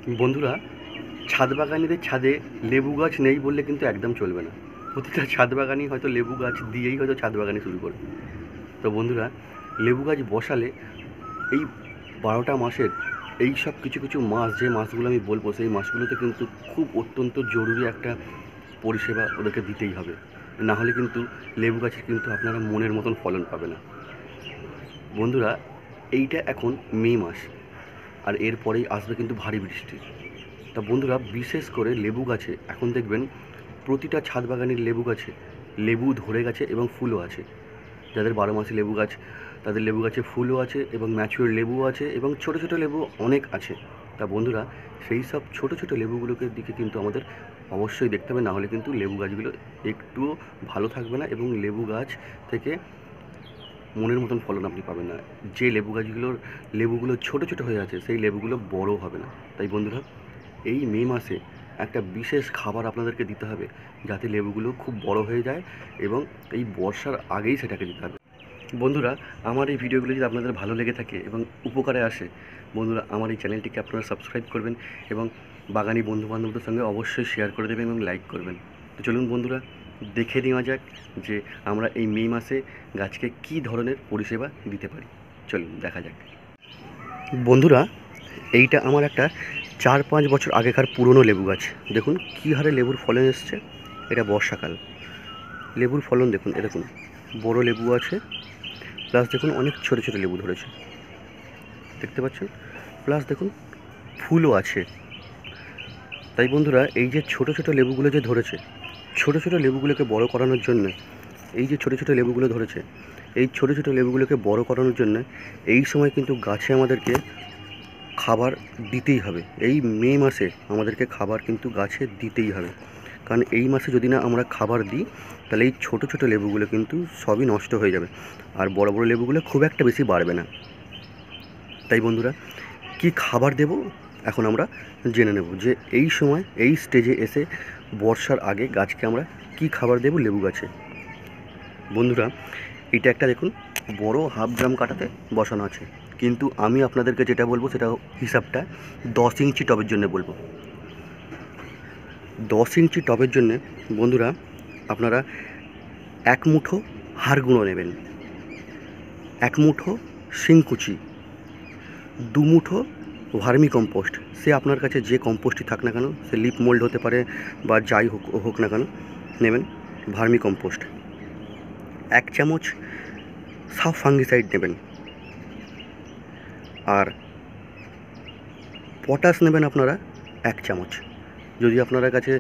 বন্ধুরা, ছাদ বাগানিদের ছাদে লেবু গাছ নেই বললে কিন্তু একদম চলবে না। প্রতিটা ছাদ বাগানি হয়তো লেবু গাছ দিয়েই হয়তো ছাদ বাগানি শুরু করবে। তো বন্ধুরা, লেবু গাছ বসালে এই 12টা মাসের এই সব কিছু কিছু মাস, যে মাসগুলো আমি বলবো, সেই মাসগুলোতে কিন্তু খুব অত্যন্ত জরুরি একটা পরিষেবা ওদেরকে দিতেই হবে। না হলে কিন্তু লেবু গাছের কিন্তু আপনারা মনের মতন ফলন পাবে না। বন্ধুরা, এইটা এখন মে মাস, আর এরপরেই আসবে কিন্তু ভারী বৃষ্টি। তা বন্ধুরা, বিশেষ করে লেবু গাছে এখন দেখবেন প্রতিটা ছাদ বাগানের লেবু গাছে লেবু ধরে গেছে এবং ফুলও আছে। যাদের 12 মাসি লেবু গাছ, তাদের লেবু গাছে ফুলও আছে এবং ম্যাচিওর লেবুও আছে এবং ছোটো ছোটো লেবু অনেক আছে। তা বন্ধুরা, সেই সব ছোটো ছোটো লেবুগুলোকে দিকে কিন্তু আমাদের অবশ্যই দেখতে হবে, না হলে কিন্তু লেবু গাছগুলো একটুও ভালো থাকবে না এবং লেবু গাছ থেকে মনের মতন ফলন আপনি পাবেন না। যে লেবুগুলো ছোটো ছোটো হয়ে আছে, সেই লেবুগুলো বড় হবে না। তাই বন্ধুরা, এই মে মাসে একটা বিশেষ খাবার আপনাদেরকে দিতে হবে, যাতে লেবুগুলো খুব বড় হয়ে যায় এবং এই বর্ষার আগেই সেটাকে দিতে হবে। বন্ধুরা, আমার এই ভিডিওগুলো যদি আপনাদের ভালো লেগে থাকে এবং উপকারে আসে, বন্ধুরা আমার এই চ্যানেলটিকে আপনারা সাবস্ক্রাইব করবেন এবং বাগানি বন্ধুবান্ধবদের সঙ্গে অবশ্যই শেয়ার করে দেবেন এবং লাইক করবেন। তো চলুন বন্ধুরা, দেখে নেওয়া যাক যে আমরা এই মে মাসে গাছকে কী ধরনের পরিষেবা দিতে পারি। চলুন দেখা যাক। বন্ধুরা, এইটা আমার একটা 4-5 বছর আগেকার পুরনো লেবু গাছ। দেখুন কী হারে লেবুর ফলন এসছে। এটা বর্ষাকাল, লেবুর ফলন দেখুন, এ দেখুন বড় লেবু আছে, প্লাস দেখুন অনেক ছোটো ছোটো লেবু ধরেছে, দেখতে পাচ্ছেন, প্লাস দেখুন ফুলও আছে। তাই বন্ধুরা, এই যে ছোটো ছোটো লেবুগুলো যে ধরেছে, ছোটো ছোটো লেবুগুলোকে বড় করানোর জন্য, এই যে ছোটো ছোটো লেবুগুলো ধরেছে, এই ছোটো ছোটো লেবুগুলোকে বড় করানোর জন্য এই সময় কিন্তু গাছে আমাদেরকে খাবার দিতেই হবে। এই মে মাসে আমাদেরকে খাবার কিন্তু গাছে দিতেই হবে, কারণ এই মাসে যদি না আমরা খাবার দিই, তাহলে এই ছোটো ছোটো লেবুগুলো কিন্তু সবই নষ্ট হয়ে যাবে, আর বড় বড় লেবুগুলো খুব একটা বেশি বাড়বে না। তাই বন্ধুরা, কি খাবার দেব এখন আমরা জেনে নেব, যে এই সময় এই স্টেজে এসে বর্ষার আগে গাছকে আমরা কি খাবার দেব লেবু গাছে। বন্ধুরা, এটা একটা দেখুন বড় হাফ ড্রাম কাটাতে বসানো আছে, কিন্তু আমি আপনাদেরকে যেটা বলবো সেটা হিসাবটা 10 ইঞ্চি টবের জন্য বলবো। 10 ইঞ্চি টবের জন্য বন্ধুরা, আপনারা 1 মুঠো হাড় গুঁড়ো নেবেন, 1 মুঠো শিংকুচি, 2 মুঠো ভার্মি কম্পোস্ট, সে আপনার কাছে যে কম্পোস্টই থাক না কেন, সে লিপ মোল্ড হতে পারে বা যাই হোক না কেন, নেবেন ভার্মি কম্পোস্ট। 1 চামচ সাফ ফাঙ্গিসাইড নেবেন, আর পটাশ নেবেন আপনারা 1 চামচ। যদি আপনার কাছে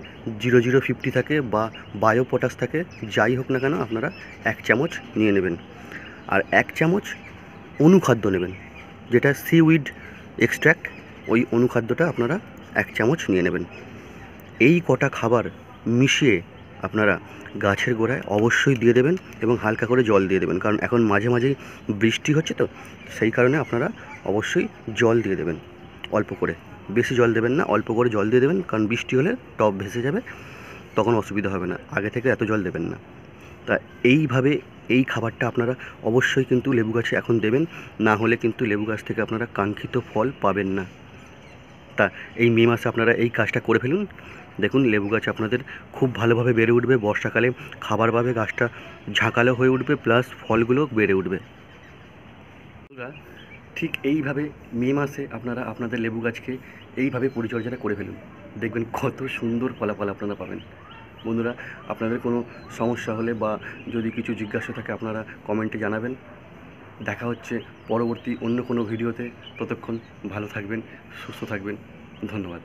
0050 থাকে বা বায়ো পটাশ থাকে, যাই হোক না কেন আপনারা 1 চামচ নিয়ে নেবেন। আর 1 চামচ অনুখাদ্য নেবেন, যেটা সিউইড এক্সট্র্যাক্ট, ওই অনুখাদ্যটা আপনারা 1 চামচ নিয়ে নেবেন। এই কটা খাবার মিশিয়ে আপনারা গাছের গোড়ায় অবশ্যই দিয়ে দেবেন এবং হালকা করে জল দিয়ে দেবেন, কারণ এখন মাঝে মাঝেই বৃষ্টি হচ্ছে, তো সেই কারণে আপনারা অবশ্যই জল দিয়ে দেবেন অল্প করে, বেশি জল দেবেন না, অল্প করে জল দিয়ে দেবেন, কারণ বৃষ্টি হলে টব ভেসে যাবে, তখন অসুবিধা হবে না। আগে থেকে এত জল দেবেন না। তা এইভাবে এই খাবারটা আপনারা অবশ্যই কিন্তু লেবু গাছে এখন দেবেন, না হলে কিন্তু লেবু গাছ থেকে আপনারা কাঙ্ক্ষিত ফল পাবেন না। তা এই মে মাসে আপনারা এই কাজটা করে ফেলুন, দেখুন লেবু গাছ আপনাদের খুব ভালোভাবে বেড়ে উঠবে। বর্ষাকালে খাবার পাবে, গাছটা ঝাঁকালো হয়ে উঠবে, প্লাস ফলগুলো বেড়ে উঠবে। ঠিক এইভাবে মে মাসে আপনারা আপনাদের লেবু গাছকে এইভাবে পরিচর্যাটা করে ফেলুন, দেখবেন কত সুন্দর ফলাফল আপনারা পাবেন। বন্ধুরা, আপনাদের কোনো সমস্যা হলে বা যদি কিছু জিজ্ঞাসা থাকে, আপনারা কমেন্টে জানাবেন। দেখা হচ্ছে পরবর্তী অন্য কোনো ভিডিওতে। ততক্ষণ ভালো থাকবেন, সুস্থ থাকবেন। ধন্যবাদ।